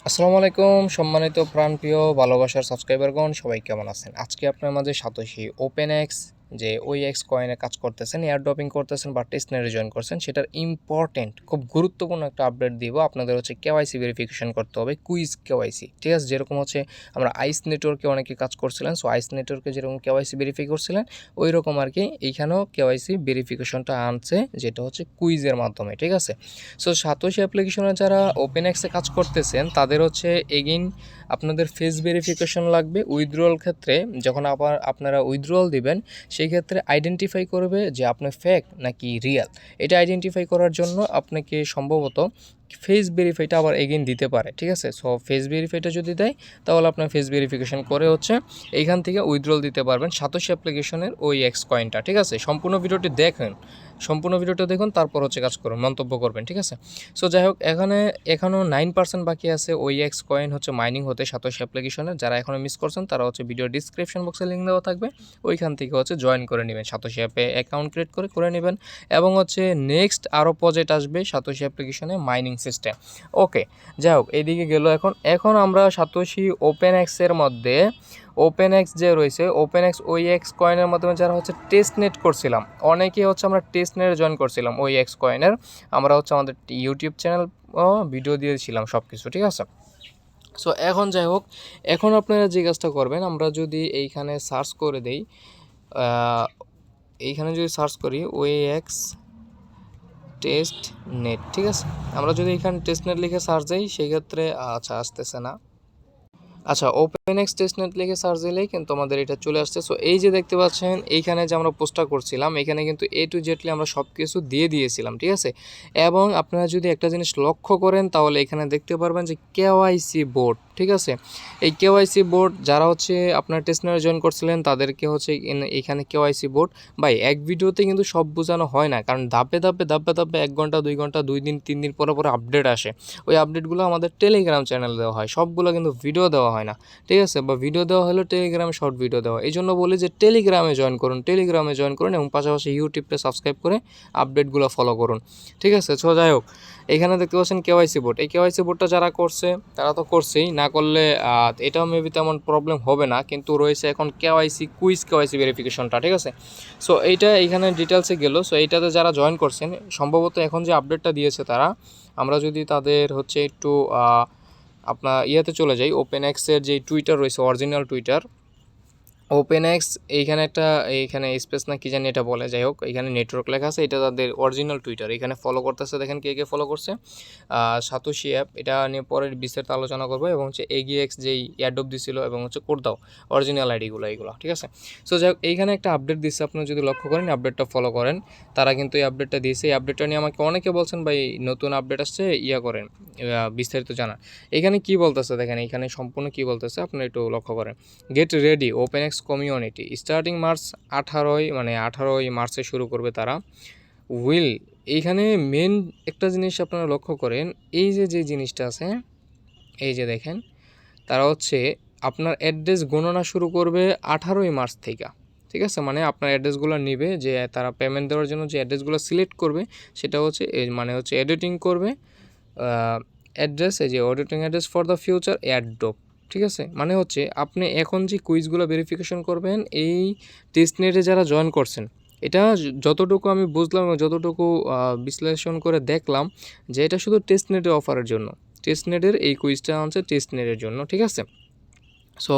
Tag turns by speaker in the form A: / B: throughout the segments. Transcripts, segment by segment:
A: আসসালামু আলাইকুম সম্মানিত প্রাণপ্রিয় ভালোবাসার সাবস্ক্রাইবারগণ, সবাই কেমন আছেন? আজকে আপনার মাঝে সাতোশি ওপেনএক্স যে ওইএক্স কয়েনে কাজ করতেছেন, এয়ার ড্রপিং করতেছেন বা টেস্টনেটে জয়েন করছেন, সেটার ইম্পর্টেন্ট খুব গুরুত্বপূর্ণ একটা আপডেট দিব। আপনাদের হচ্ছে কেওয়াইসি ভেরিফিকেশন করতে হবে, কুইজ কেওয়াইসি, ঠিক আছে? যেরকম হচ্ছে আমরা আইস নেটওয়ার্কে অনেকে কাজ করছিলেন, সো আইস নেটওয়ার্কে যেরকম কেওয়াইসি ভেরিফাই করছিলেন, ওই রকম আর কি এইখানেও কেওয়াইসি ভেরিফিকেশনটা আনছে, যেটা হচ্ছে কুইজের মাধ্যমে, ঠিক আছে? সো সাতোশি অ্যাপ্লিকেশনে যারা ওপেনএক্সে কাজ করতেছেন তাদের হচ্ছে এগেইন আপনাদের ফেস ভেরিফিকেশন লাগবে। উইথড্রল ক্ষেত্রে যখন আবার আপনারা উইথড্রল দিবেন, সেই ক্ষেত্রে আইডেন্টিফাই করবে যে আপনি ফেক নাকি রিয়েল। এটা আইডেন্টিফাই করার জন্য আপনাকে সম্ভবত ফেস ভেরিফাইটা আবার এগেইন দিতে পারে, ঠিক আছে? সো ফেস ভেরিফাইটা যদি দেয় তাহলে আপনার ফেস ভেরিফিকেশন করে হচ্ছে এইখান থেকে উইথড্রল দিতে পারবেন সাতোশি অ্যাপ্লিকেশনের ওইএক্স কয়েনটা, ঠিক আছে? সম্পূর্ণ ভিডিওটি দেখুন, তারপর হচ্ছে কাজ করুন, মন্তব্য করবেন, ঠিক আছে? সো যাই হোক, এখনও 9% বাকি আছে ওইএক্স কয়েন হচ্ছে মাইনিং হতে সাতোশি অ্যাপ্লিকেশনের। যারা এখনও মিস করছেন তারা হচ্ছে ভিডিও ডিসক্রিপশন বক্সে লিঙ্ক দেওয়া থাকবে, ওইখান থেকে হচ্ছে জয়েন করে নেবেন, সাতোশি অ্যাপে অ্যাকাউন্ট ক্রিয়েট করে নেবেন। এবং হচ্ছে নেক্সট আরও প্রজেক্ট আসবে সাতোশি অ্যাপ্লিকেশনে মাইনিং সিস্টেম। ওকে, যাই হোক, এইদিকে গেল। এখন আমরা সাতোশি ওপেনএক্সের মধ্যে ওপেনএক্স যে রয়েছে, ওপেনএক্স ওইএক্স কয়েনের মাধ্যমে যারা হচ্ছে টেস্টনেট করছিলাম, অনেকেই হচ্ছে আমরা টেস্টনেটে জয়েন করছিলাম ওইএক্স কয়েনের। আমরা হচ্ছে আমাদের ইউটিউব চ্যানেল ভিডিও দিয়েছিলাম সব কিছু, ঠিক আছে? সো এখন যাই হোক, এখন আপনারা যে কাজটা করবেন, আমরা যদি এইখানে সার্চ করে দেই, এইখানে যদি সার্চ করি ওইএক্স টেস্ট নেট, ঠিক আছে? আমরা যদি এখানে টেস্টনেট লিখে সার্চ দিই, সেক্ষেত্রে আচ্ছা আসতেছে না। আচ্ছা, ওপেনএক্স টেস্টনেট লিখে সার্চ দিলেই কিন্তু আমাদের এটা চলে আসছে। সো এই যে দেখতে পাচ্ছেন এইখানে যে আমরা পোস্টটা করছিলাম, এখানে কিন্তু এ টু জেডলি আমরা সব কিছু দিয়ে দিয়েছিলাম, ঠিক আছে? এবং আপনারা যদি একটা জিনিস লক্ষ্য করেন তাহলে এখানে দেখতে পারবেন যে কেওয়াইসি বোর্ড, ঠিক আছে? এই কেওয়াইসি বোর্ড যারা হচ্ছে আপনার টেস্টনেটে জয়েন করছিলেন তাদেরকে হচ্ছে এখানে কেওয়াইসি বোর্ড, ভাই এক ভিডিওতে কিন্তু সব বোঝানো হয় না, কারণ ধাপে ধাপে 1 ঘন্টা 2 ঘন্টা 2 দিন 3 দিন পরে পরে আপডেট আসে। ওই আপডেটগুলো আমাদের টেলিগ্রাম চ্যানেল দেওয়া হয়, সবগুলো কিন্তু ভিডিও দেওয়া হয় না, ঠিক আছে? বা ভিডিও দেওয়া হলো টেলিগ্রামে, শর্ট ভিডিও দেওয়া। এই জন্য বলি যে টেলিগ্রামে জয়েন করুন এবং পাশাপাশি ইউটিউবটা সাবস্ক্রাইব করে আপডেটগুলো ফলো করুন, ঠিক আছে? সো যাই হোক, এখানে দেখতে পাচ্ছেন কেওয়াইসি বোর্ড। এই কেওয়াইসি বোর্ডটা যারা করছে তারা তো করছেই, না করলে এটাও মেবি তেমন প্রবলেম হবে না, কিন্তু রয়েছে এখন কেওয়াইসি ভেরিফিকেশনটা, ঠিক আছে? সো এইটা এইখানে ডিটেলসে গেল। সো এইটাতে যারা জয়েন করছেন, সম্ভবত এখন যে আপডেটটা দিয়েছে তারা, আমরা যদি তাদের হচ্ছে একটু আপনার ইয়েতে চলে যাই, ওপেনএক্সের যে টুইটার রয়েছে, অরিজিনাল টুইটার ওপেনএক্স, এইখানে স্পেস না কি জানি এটা বলে, যাই হোক, এখানে নেটওয়ার্ক লেখা আছে, এটা তাদের অরিজিনাল টুইটার। এখানে ফলো করতেছে, দেখেন কে কে ফলো করছে। সাতোশি অ্যাপ, এটা নিয়ে পরের বিস্তারিত আলোচনা করবো, এবং হচ্ছে এগিএক্স যেই এয়ারড্রপ দিছিল, এবং হচ্ছে কোরদাও অরিজিনাল আইডিগুলো, এইগুলো, ঠিক আছে? সো যাই হোক, এইখানে একটা আপডেট দিচ্ছে, আপনারা যদি লক্ষ্য করেন, আপডেটটা ফলো করেন, তারা কিন্তু এই আপডেটটা দিয়েছে। এই আপডেটটা নিয়ে আমাকে অনেকে বলছেন ভাই নতুন আপডেট আসছে, করেন, বিস্তারিত জানান। এখানে কি বলতেছে দেখেন, এখানে সম্পূর্ণ কি বলতেছে আপনারা একটু লক্ষ্য করেন। Get ready OpenX community starting March 18 মার্চে শুরু করবে তারা। উইল, এইখানে মেন একটা জিনিস আপনারা লক্ষ্য করেন, এই যে জিনিসটা আছে, এই যে দেখেন, তারা হচ্ছে আপনার অ্যাড্রেস গণনা শুরু করবে 18 মার্চ থেকে, ঠিক আছে? মানে আপনার অ্যাড্রেসগুলো নেবে, যে তারা পেমেন্ট দেওয়ার জন্য যে অ্যাড্রেসগুলো সিলেক্ট করবে, সেটা হচ্ছে মানে হচ্ছে এডিটিং করবে অ্যাড্রেস, এই যে auditing address for the future airdrop, ঠিক আছে? মানে হচ্ছে আপনি এখন যে কুইজগুলো ভেরিফিকেশন করবেন, এই টেস্টনেটে যারা জয়েন করছেন, এটা যতটুকু আমি বুঝলাম এবং যতটুকু বিশ্লেষণ করে দেখলাম, যে এটা শুধু টেস্টনেটের অফারের জন্য, টেস্টনেটের এই কুইজটা আনছে টেস্টনেটের জন্য, ঠিক আছে? সো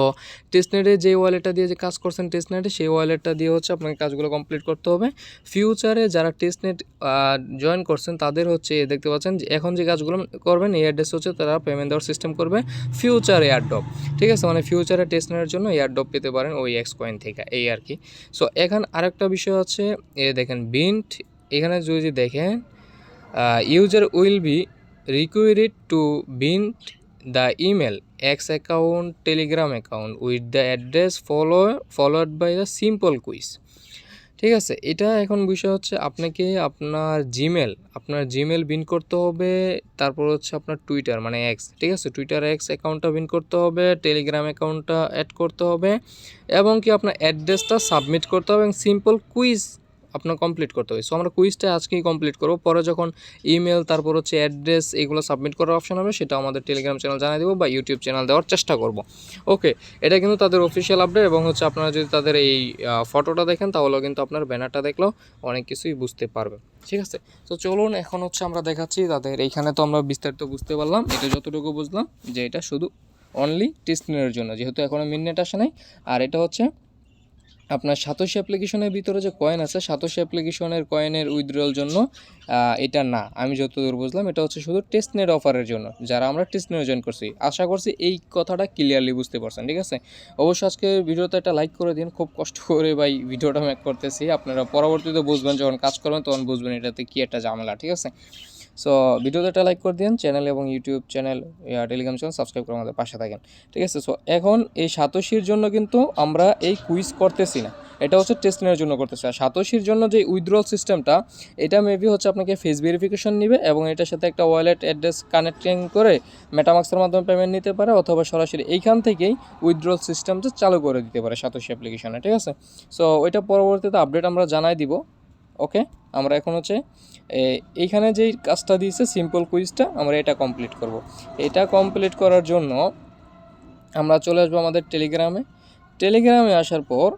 A: টেস্টনেটে যে ওয়ালেটটা দিয়ে যে কাজ করছেন টেস্টনেটে, সেই ওয়ালেটটা দিয়ে হচ্ছে আপনাকে কাজগুলো কমপ্লিট করতে হবে। ফিউচারে যারা টেস্টনেট জয়েন করছেন তাদের হচ্ছে দেখতে পাচ্ছেন যে এখন যে কাজগুলো করবেন, এই অ্যাড্রেস হচ্ছে তারা পেমেন্ট দেওয়ার সিস্টেম করবে ফিউচার এয়ারড্রপ, ঠিক আছে? মানে ফিউচারে টেস্টনেটের জন্য এয়ারড্রপ পেতে পারেন ওই এক্স কয়েন থেকে, এই আর কি। সো এখন আরেকটা বিষয় হচ্ছে, দেখেন বিন্ট, এখানে যদি দেখেন user will be required to bind the email X account telegram account with the address followed by the simple quiz, ঠিক আছে? এটা এখন বিষয় হচ্ছে আপনাকে আপনার জিমেল বিন করতে হবে, তারপর হচ্ছে আপনার টুইটার মানে এক্স, ঠিক আছে? টুইটার এক্স অ্যাকাউন্টটা বিন করতে হবে, টেলিগ্রাম অ্যাকাউন্টটা অ্যাড করতে হবে, এবং কি আপনার অ্যাড্রেসটা সাবমিট করতে হবে, এবং সিম্পল কুইজ আপনার কমপ্লিট করতে হবে। সো আমরা কুইজটা আজকেই কমপ্লিট করব, পরে যখন ইমেল তারপর হচ্ছে অ্যাড্রেস এগুলো সাবমিট করার অপশন হবে সেটা আমাদের টেলিগ্রাম চ্যানেল জানিয়ে দেবো বা ইউটিউব চ্যানেল দেওয়ার চেষ্টা করব। ওকে, এটা কিন্তু তাদের অফিসিয়াল আপডেট, এবং হচ্ছে আপনারা যদি তাদের এই ফটোটা দেখেন তাহলেও কিন্তু আপনার ব্যানারটা দেখলেও অনেক কিছুই বুঝতে পারবে। ঠিক আছে, তো চলুন এখন হচ্ছে আমরা দেখাচ্ছি তাদের এইখানে। তো আমরা বিস্তারিত বুঝতে পারলাম, এটা যতটুকু বুঝলাম যে এটা শুধু অনলি টেস্টনেটের জন্য, যেহেতু এখনও মিননেট আসে নাই। আর এটা হচ্ছে আপনার সাতোশি অ্যাপ্লিকেশনের ভিতরে যে কয়েন আছে, সাতোশি অ্যাপ্লিকেশনের কয়েনের উইথড্রল জন্য এটা না, আমি যতদূর বুঝলাম এটা হচ্ছে শুধু টেস্টনেট অফারের জন্য, যারা আমরা টেস্টনেট জয়েন করছি। আশা করছি এই কথাটা ক্লিয়ারলি বুঝতে পারছেন। ঠিক আছে, অবশ্যই আজকে ভিডিওতে একটা লাইক করে দিন, খুব কষ্ট করে ভাই ভিডিওটা মেক করতেছি, আপনারা পরবর্তীতে বুঝবেন, যখন কাজ করবেন তখন বুঝবেন এটাতে কী একটা ঝামেলা। ঠিক আছে, সো ভিডিওতে একটা লাইক করে দিন, চ্যানেল এবং YouTube channel Telegram channel subscribe করে আমাদের পাশে থাকেন। ঠিক আছে, সো এখন এই সাতোশির জন্য কিন্তু আমরা এই কুইজ করতেছি না, এটা হচ্ছে টেস্টনেটের জন্য করতেছি। আর সাতোশির জন্য যে উইথড্রল সিস্টেমটা, এটা মেবি হচ্ছে আপনাকে ফেস ভেরিফিকেশন নেবে এবং এটার সাথে একটা ওয়ালেট অ্যাড্রেস কানেক্টিং করে মেটামাক্সের মাধ্যমে পেমেন্ট নিতে পারে, অথবা সরাসরি এইখান থেকেই উইথড্রল সিস্টেমটা চালু করে দিতে পারে সাতোশি অ্যাপ্লিকেশনে। ঠিক আছে, সো ওইটা পরবর্তীতে আপডেট আমরা জানাই দিব। ওকে, আমরা এখন হচ্ছে এইখানে যেই কাজটা দিয়েছে সিম্পল কুইজটা, আমরা এটা কমপ্লিট করব। এটা কমপ্লিট করার জন্য আমরা চলে আসবো আমাদের টেলিগ্রামে আসার পর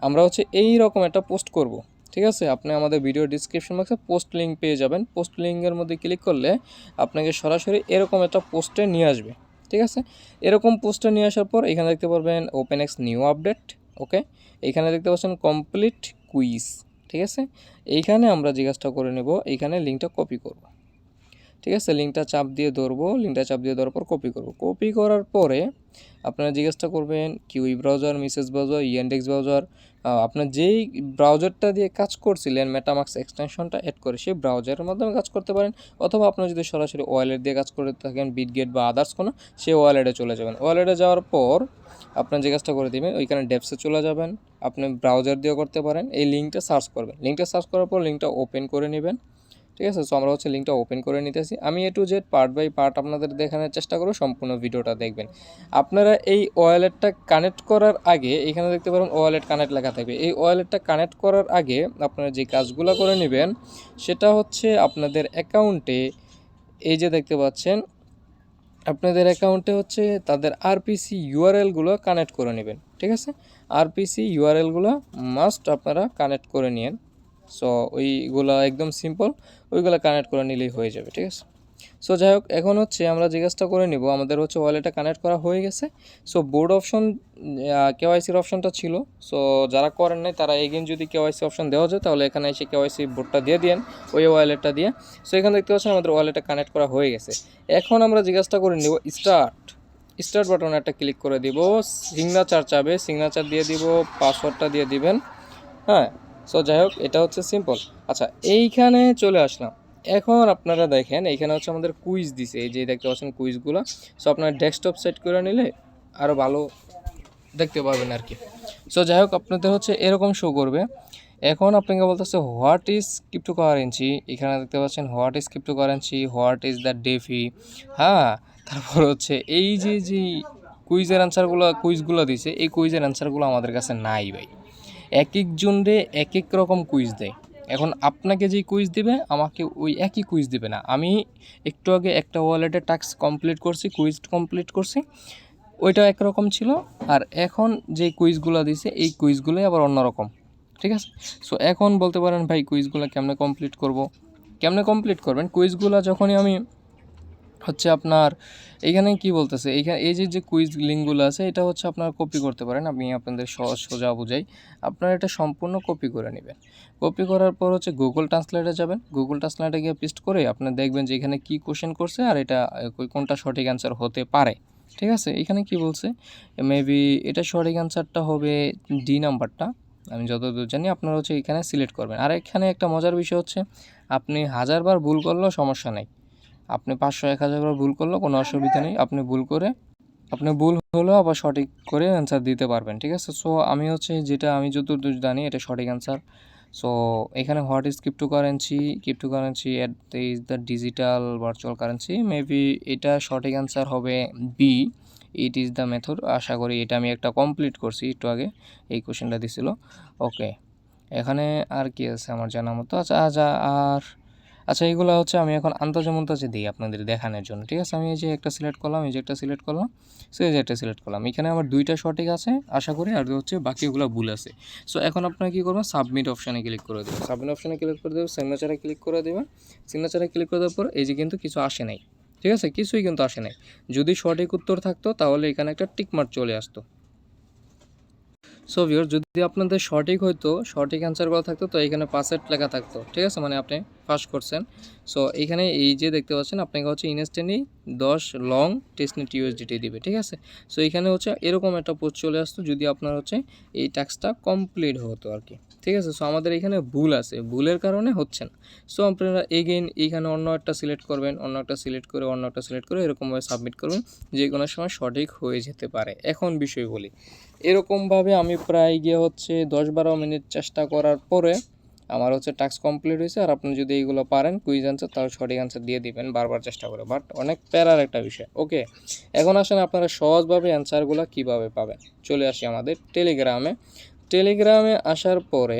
A: আমরা হচ্ছে এই রকম একটা পোস্ট করব। ঠিক আছে, আপনি আমাদের ভিডিও ডিসক্রিপশন বক্সে পোস্ট লিঙ্ক পেয়ে যাবেন। পোস্ট লিঙ্কের মধ্যে ক্লিক করলে আপনাকে সরাসরি এরকম একটা পোস্টে নিয়ে আসবে। ঠিক আছে, এরকম পোস্টে নিয়ে আসার পর এখানে দেখতে পারবেন ওপেনএক্স নিউ আপডেট। ওকে, এইখানে দেখতে পাচ্ছেন কমপ্লিট কুইজ। ঠিক আছে, এইখানে আমরা জিজ্ঞাসা করে নেব, এইখানে লিঙ্কটা কপি করব। ঠিক আছে, লিঙ্কটা চাপ দিয়ে ধরবো, লিঙ্কটা চাপ দিয়ে ধরার পর কপি করব। কপি করার পরে আপনারা জিজ্ঞাসা করবেন Kiwi browser, Mises browser, Yandex browser, আপনার যেই ব্রাউজারটা দিয়ে কাজ করছিলেন মেটামাক্স এক্সটেনশনটা অ্যাড করে সেই ব্রাউজারের মাধ্যমে কাজ করতে পারেন, অথবা আপনারা যদি সরাসরি ওয়ালেট দিয়ে কাজ করে থাকেন বিটগেট বা আদার্স কোনো, সেই ওয়ালেটে চলে যাবেন। ওয়ালেটে যাওয়ার পর আপনার যে কাজটা করে দেবেন, ওইখানে ডেপসে চলে যাবেন, আপনি ব্রাউজার দিয়েও করতে পারেন। এই লিঙ্কটা সার্চ করবেন, লিঙ্কটা সার্চ করার পর লিঙ্কটা ওপেন করে নেবেন। ঠিক আছে, সো আমরা হচ্ছে লিঙ্কটা ওপেন করে নিতেছি। আমি A to Z part by part আপনাদের দেখানোর চেষ্টা করব, সম্পূর্ণ ভিডিওটা দেখবেন। আপনারা এই ওয়ালেটটা কানেক্ট করার আগে এখানে দেখতে পারেন ওয়ালেট কানেক্ট লেখা থাকবে। এই ওয়ালেটটা কানেক্ট করার আগে আপনারা যে কাজগুলো করে নেবেন সেটা হচ্ছে আপনাদের অ্যাকাউন্টে, এই যে দেখতে পাচ্ছেন আপনাদের অ্যাকাউন্টে হচ্ছে তাদের আরপিসি ইউআরএলগুলো কানেক্ট করে নেবেন। ঠিক আছে, আরপিসি ইউআরএলগুলো মাস্ট আপনারা কানেক্ট করে নিন। সো ওইগুলো একদম সিম্পল, ওইগুলো কানেক্ট করে নিলেই হয়ে যাবে। ঠিক আছে, সো যাই হোক, এখন হচ্ছে আমরা যে কাজটা করে নিব, আমাদের হচ্ছে ওয়ালেটটা কানেক্ট করা হয়ে গেছে। সো বোর্ড অপশন কেওয়াইসির অপশনটা ছিল, সো যারা করেন নাই তারা এগেন যদি কেওয়াইসি অপশন দেওয়া যায় তাহলে এখানে এসে কেওয়াইসি বোর্ডটা দিয়ে দিন, ওই ওয়ালেটটা দিয়ে। সো এখানে দেখতে পাচ্ছেন আমাদের ওয়ালেটটা কানেক্ট করা হয়ে গেছে। এখন আমরা যে কাজটা করে নিব, স্টার্ট বাটনে একটা ক্লিক করে দিব, সিগনেচার চাবে, সিগনেচার দিয়ে দিব, পাসওয়ার্ডটা দিয়ে দিবেন। হ্যাঁ, সো যাই হোক, এটা হচ্ছে সিম্পল। আচ্ছা, এইখানে চলে আসলাম। এখন আপনারা দেখেন এইখানে হচ্ছে আমাদের কুইজ দিছে, এই যে দেখতে পাচ্ছেন কুইজগুলো। সো আপনার ডেস্কটপ সেট করে নিলে আরও ভালো দেখতে পারবেন আর কি। সো যাই হোক, আপনাদের হচ্ছে এরকম শো করবে। এখন আপনাকে বলতেছে হোয়াট ইজ ক্রিপ্টোকারেন্সি, এখানে দেখতে পাচ্ছেন what is cryptocurrency, what is the DeFi. হ্যাঁ, তারপর হচ্ছে এই যে কুইজগুলো দিছে, এই কুইজের অ্যান্সারগুলো আমাদের কাছে নাই ভাই। এক একজনরে এক এক রকম কুইজ দেয়। এখন আপনাকে যেই কুইজ দিবে আমাকে ওই একই কুইজ দিবে না। আমি একটু আগে একটা ওয়ালেটে টাস্ক কমপ্লিট করছি, কুইজ কমপ্লিট করছি, ওইটাও একরকম ছিল। আর এখন যে কুইজগুলো দিছে এই কুইজগুলোই আবার অন্যরকম। ঠিক আছে, সো এখন বলতে পারেন ভাই কুইজগুলো কেমনে কমপ্লিট করবেন। কুইজগুলো যখনই আমি হচ্ছে আপনার এইখানে কি বলতেছে, এইখানে এই যে কুইজ লিঙ্কগুলো আছে এটা হচ্ছে আপনার কপি করতে পারেন। আমি আপনাদের সোজা বুঝাই, আপনারা এটা সম্পূর্ণ কপি করে নেবেন। কপি করার পর হচ্ছে গুগল ট্রান্সলেটে যাবেন, গুগল ট্রান্সলেটে গিয়ে পেস্ট করে আপনারা দেখবেন যে এখানে কী কোশ্চেন করছে আর এটা কোনটা সঠিক অ্যান্সার হতে পারে। ঠিক আছে, এখানে কি বলছে, মেবি এটা সঠিক অ্যান্সারটা হবে ডি নাম্বারটা, আমি যতদূর জানি। আপনারা হচ্ছে এখানে সিলেক্ট করবেন। আর এখানে একটা মজার বিষয় হচ্ছে আপনি 1000 বার ভুল করলেও সমস্যা নেই, আপনি 500 1000 বার ভুল করলেও কোনো অসুবিধা নেই, আপনি ভুল হলেও আবার সঠিক করে অ্যান্সার দিতে পারবেন। ঠিক আছে, সো আমি হচ্ছে যেটা আমি যতদূর জানি এটা সঠিক অ্যান্সার। সো এখানে what is cryptocurrency it is the digital virtual currency, maybe এটা সঠিক অ্যান্সার হবে B, it is the method. আশা করি এটা আমি একটা কমপ্লিট করছি একটু আগে, এই কোশ্চেনটা দিছিল। ওকে, এখানে আর কি আছে আমার জানা মতো? আচ্ছা এগুলো হচ্ছে আমি এখন আন্তাজে দিই আপনাদের দেখানোর জন্য, ঠিক আছে? আমি এই যে একটা সিলেক্ট করলাম, এই যে একটা সিলেক্ট করলাম, সো এই যে একটা সিলেক্ট করলাম। এখানে আমার 2টা সঠিক আছে আশা করি, আর হচ্ছে বাকিগুলো ভুল আছে। সো এখন আপনারা কী করবেন, সাবমিট অপশানে ক্লিক করে দেবেন। সাবমিট অপশানে ক্লিক করে দেবেন, সিগনেচারে ক্লিক করে দেবেন। সিগনেচারে ক্লিক করে দেওয়ার পর এই যে কিন্তু কিছু আসে নাই, ঠিক আছে? কিছুই কিন্তু আসে নাই। যদি সঠিক উত্তর থাকতো তাহলে এখানে একটা টিকমার্ক চলে আসতো। সো ভিউয়ার, যদি আপনাদের সঠিক হইতো, সঠিক অ্যান্সারগুলো থাকতো, তো এখানে পাসেট লেখা থাকতো, ঠিক আছে? মানে আপনি পাস করছেন। সো এইখানে এই যে দেখতে পাচ্ছেন আপনাকে হচ্ছে ইনস্ট্যান্টলি 10 লং টেস্টনেট ইউএসডিটি দিবে, ঠিক আছে? সো এখানে হচ্ছে এরকম একটা পোস্ট চলে আসতো যদি আপনার হচ্ছে এই টাস্কটা কমপ্লিট হতো আর কি, ঠিক আছে? সো আমাদের এখানে ভুল আছে, ভুলের কারণে হচ্ছে না। সো আপনারা এগেইন এইখানে অন্য একটা সিলেক্ট করবেন, অন্য একটা সিলেক্ট করে অন্য একটা সিলেক্ট করে এরকমভাবে সাবমিট করবেন, যে কোনো সময় সঠিক হয়ে যেতে পারে। এখন বিষয় বলি, এরকমভাবে আমি প্রায় গিয়ে হচ্ছে 10-12 মিনিট চেষ্টা করার পরে আমার হচ্ছে টাস্ক কমপ্লিট হয়েছে। আর আপনি যদি এইগুলো পারেন কুইজ অ্যান্সার, তাহলে সঠিক অ্যান্সার দিয়ে দিবেন বারবার চেষ্টা করে, বাট অনেক প্যারার একটা বিষয়। ওকে, এখন আসেন আপনারা সহজভাবে অ্যান্সারগুলো কীভাবে পাবেন। চলে আসি আমাদের টেলিগ্রামে আসার পরে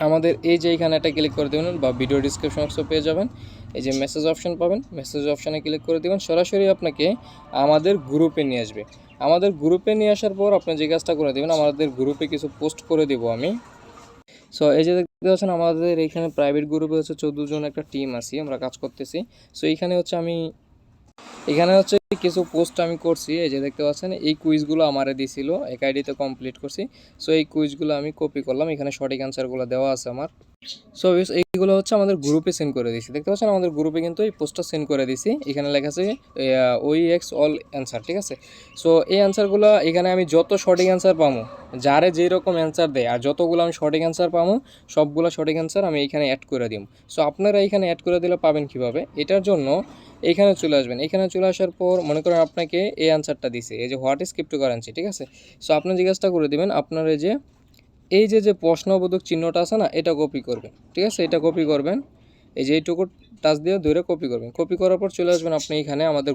A: আমাদের এই যে এখানে একটা ক্লিক করে দেবেন, বা ভিডিও ডিসক্রিপশন বক্সে পেয়ে যাবেন, এই যে মেসেজ অপশন পাবেন, মেসেজ অপশানে ক্লিক করে দেবেন। সরাসরি আপনাকে আমাদের গ্রুপে নিয়ে আসবে। আমাদের গ্রুপে নিয়ে আসার পর আপনি যে কাজটা করে দেবেন, আমাদের গ্রুপে কিছু পোস্ট করে দেবো আমি। সো এই যে দেখতে পাচ্ছেন আমাদের এইখানে প্রাইভেট গ্রুপে হচ্ছে 14 জন একটা টিম আছি, আমরা কাজ করতেছি। সো এইখানে হচ্ছে কিছু পোস্ট আমি করছি, এই যে দেখতে পাচ্ছেন এই কুইজগুলো আমারে দিছিল, এক আইডিতে কমপ্লিট করছি। সো এই কুইজগুলো আমি কপি করলাম, এখানে সঠিক অ্যান্সারগুলো দেওয়া আছে আমার। সো এইগুলো হচ্ছে আমাদের গ্রুপে সেন্ড করে দিয়েছি, দেখতে পাচ্ছেন আমাদের গ্রুপে কিন্তু এই পোস্টটা সেন্ড করে দিয়েছি। এখানে লেখা আছে OEX অল অ্যান্সার, ঠিক আছে? সো এই অ্যান্সারগুলো এখানে আমি যত সঠিক অ্যান্সার পাবো, যারে যেই রকম অ্যান্সার দেয় আর যতগুলো আমি সঠিক অ্যান্সার পাবো, সবগুলো সঠিক অ্যান্সার আমি এখানে অ্যাড করে দিব। সো আপনারা এখানে অ্যাড করে দিলে পাবেন কিভাবে, এটার জন্য এখানে চলে আসবেন। এখানে চলে আসার পর মনে করেন আপনাকে এই অ্যান্সারটা দিছে, এই যে হোয়াট ইজ ক্রিপ্টোকারেন্সি, ঠিক আছে? সো আপনি জিজ্ঞাসা করে দেবেন আপনার এই যে প্রশ্নবোধক চিহ্নটা আছে না, এটা কপি করবেন, ঠিক আছে? এটা কপি করবেন, এই যে এইটুকু টাচ দিয়ে ধরে কপি করবেন। কপি করার পর চলে আসবেন আপনি এখানে আমাদের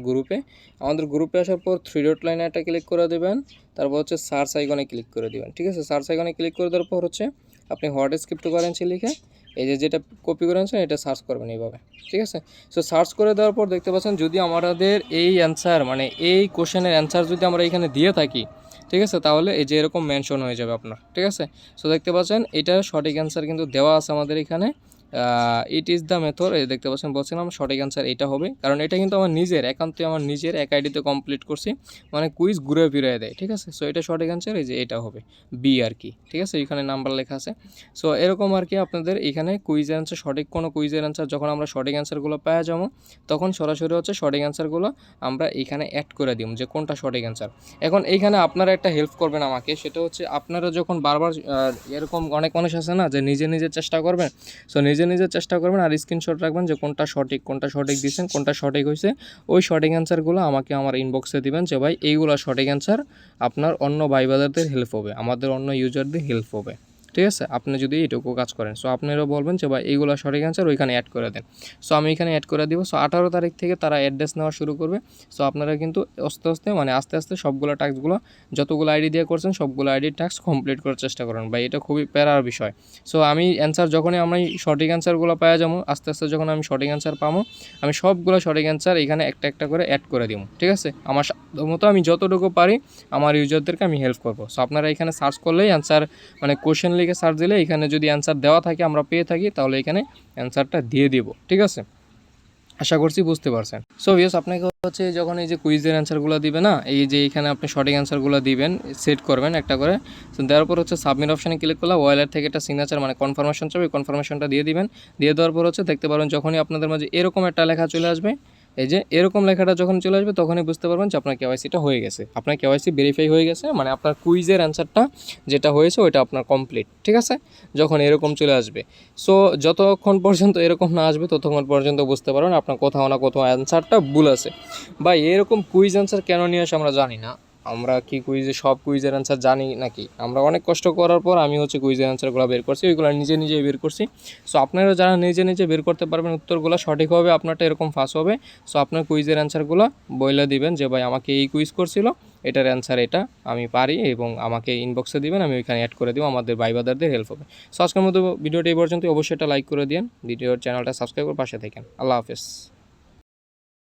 A: গ্রুপে আসার পর 3 ডট লাইনে একটা ক্লিক করে দেবেন, তারপর হচ্ছে সার্চ আইকনে ক্লিক করে দেবেন, ঠিক আছে? সার্চ আইকনে ক্লিক করে দেওয়ার পর হচ্ছে আপনি হোয়াট ইজ ক্রিপ্টোকারেন্সি লিখে এই যেটা কপি করে আনছেন এটা সার্চ করবেন এইভাবে, ঠিক আছে? সো সার্চ করে দেওয়ার পর দেখতে পাচ্ছেন যদি আমাদের এই অ্যান্সার, মানে এই কোশ্চেনের অ্যান্সার যদি আমরা এখানে দিয়ে থাকি, ঠিক আছে, তাহলে এই যে এরকম মেনশন হয়ে যাবে আপনার, ঠিক আছে? সো দেখতে পাচ্ছেন এটার সঠিক অ্যান্সার কিন্তু দেওয়া আছে আমাদের এখানে। ইট ইজ দ্য মেথড, এই দেখতে পাচ্ছেন বলছিলাম সঠিক অ্যান্সার এটা হবে, কারণ এটা কিন্তু আমার নিজের এক আইডিতে কমপ্লিট করছি, মানে কুইজ ঘুরে ফিরে দেয়, ঠিক আছে? সো এটা সঠিক অ্যান্সার, এই যে এটা হবে বি আর কি, ঠিক আছে? এখানে নাম্বার লেখা আছে। সো এরকম আর কি আপনাদের এখানে কুইজের অ্যান্সার, সঠিক কোনো কুইজের অ্যান্সার যখন আমরা সঠিক অ্যান্সারগুলো পাওয়া যাবো, তখন সরাসরি হচ্ছে সঠিক অ্যান্সারগুলো আমরা এখানে অ্যাড করে দিব যে কোনটা সঠিক অ্যান্সার। এখন এইখানে আপনারা একটা হেল্প করবেন আমাকে, সেটা হচ্ছে আপনারা যখন বারবার এরকম অনেক মানুষ আছে না যে নিজে চেষ্টা করবেন, সো নিজে চেষ্টা করবেন আর স্ক্রিনশট রাখবেন যে কোনটা সঠিক দিচ্ছেন, কোনটা সঠিক হয়েছে। ওই সঠিক অ্যান্সারগুলো আমাকে আমার ইনবক্সে দিবেন যে ভাই এইগুলো সঠিক অ্যান্সার, আপনার অন্য ভাই ব্রাদারদের হেল্প হবে, আমাদের অন্য ইউজারদের হেল্প হবে, ঠিক আছে? আপনি যদি এইটুকু কাজ করেন, সো আপনারাও বলবেন যে ভাই এইগুলো সঠিক অ্যান্সার, ওইখানে অ্যাড করে দেন। সো আমি এখানে অ্যাড করে দিব। সো 18 তারিখ থেকে তারা অ্যাড্রেস নেওয়া শুরু করবে। সো আপনারা কিন্তু আস্তে আস্তে সবগুলো টাস্কগুলো যতগুলো আইডি দিয়ে করছেন সবগুলো আইডির টাস্ক কমপ্লিট করার চেষ্টা করেন ভাই, এটা খুবই প্যারার বিষয়। সো আমি অ্যান্সার যখনই আমি সঠিক অ্যান্সারগুলো পাওয়া যাবো, আস্তে আস্তে যখন আমি সঠিক অ্যান্সার পাবো, আমি সবগুলো সঠিক অ্যান্সার এখানে একটা করে অ্যাড করে দিব, ঠিক আছে? আমার মতো আমি যতটুকু পারি আমার ইউজারদেরকে আমি হেল্প করবো। সো আপনারা এখানে সার্চ করলেই অ্যান্সার, মানে কোশ্চেন লিখে সার্চ দিলে এখানে যদি অ্যান্সার দেওয়া থাকে, আমরা পেয়ে থাকি, তাহলে এখানে অ্যান্সারটা দিয়ে দিব, ঠিক আছে? আশা করছি বুঝতে পারছেন। সো ভিউয়ার্স, আপনাকে হচ্ছে যখন এই যে কুইজের অ্যান্সারগুলো দিবে না, এই যে এখানে আপনি সঠিক অ্যান্সারগুলো দিবেন, সেট করবেন একটা করে। সো দেওয়ার পর হচ্ছে সাবমিট অপশানে ক্লিক করলে ওয়ালেট থেকে একটা সিগনেচার, মানে কনফার্মেশন চাবে, কনফার্মেশনটা দিয়ে দিবেন। দিয়ে দেওয়ার পর হচ্ছে দেখতে পারবেন যখনই আপনাদের মাঝে এরকম একটা লেখা চলে আসবে, এই যে এরকম লেখাটা যখন চলে আসবে, তখনই বুঝতে পারবেন যে আপনার কেওয়াইসিটা হয়ে গেছে, আপনার কেওয়াইসি ভেরিফাই হয়ে গেছে, মানে আপনার কুইজের অ্যান্সারটা যেটা হয়েছে ওইটা আপনার কমপ্লিট, ঠিক আছে? যখন এরকম চলে আসবে, সো যতক্ষণ পর্যন্ত এরকম না আসবে ততক্ষণ পর্যন্ত বুঝতে পারবেন আপনার কোথাও না কোথাও অ্যান্সারটা ভুল আছে। বা এরকম কুইজ অ্যান্সার কেন নিয়ে আসে আমরা জানি না, আমরা কি কুইজে সব কুইজের অ্যান্সার জানি নাকি? আমরা অনেক কষ্ট করার পর আমি হচ্ছে কুইজের অ্যান্সারগুলো বের করছি, ওইগুলো নিজেই বের করছি। সো আপনারা যারা নিজে বের করতে পারবেন উত্তরগুলো সঠিক হবে, আপনারটা এরকম ফাঁস হবে। সো আপনার কুইজের অ্যান্সারগুলো বইলে দিবেন যে ভাই আমাকে এই কুইজ করছিল, এটার অ্যান্সার এটা, আমি পারি, এবং আমাকে ইনবক্সে দিবেন, আমি ওইখানে অ্যাড করে দেবো, আমাদের ভাইবাদারদের হেল্প হবে। সো আজকের মতো ভিডিওটি এই পর্যন্ত, অবশ্যই এটা লাইক করে দিন, ভিডিওর চ্যানেলটা সাবস্ক্রাইব করে পাশে থাকেন। আল্লাহ হাফেজ।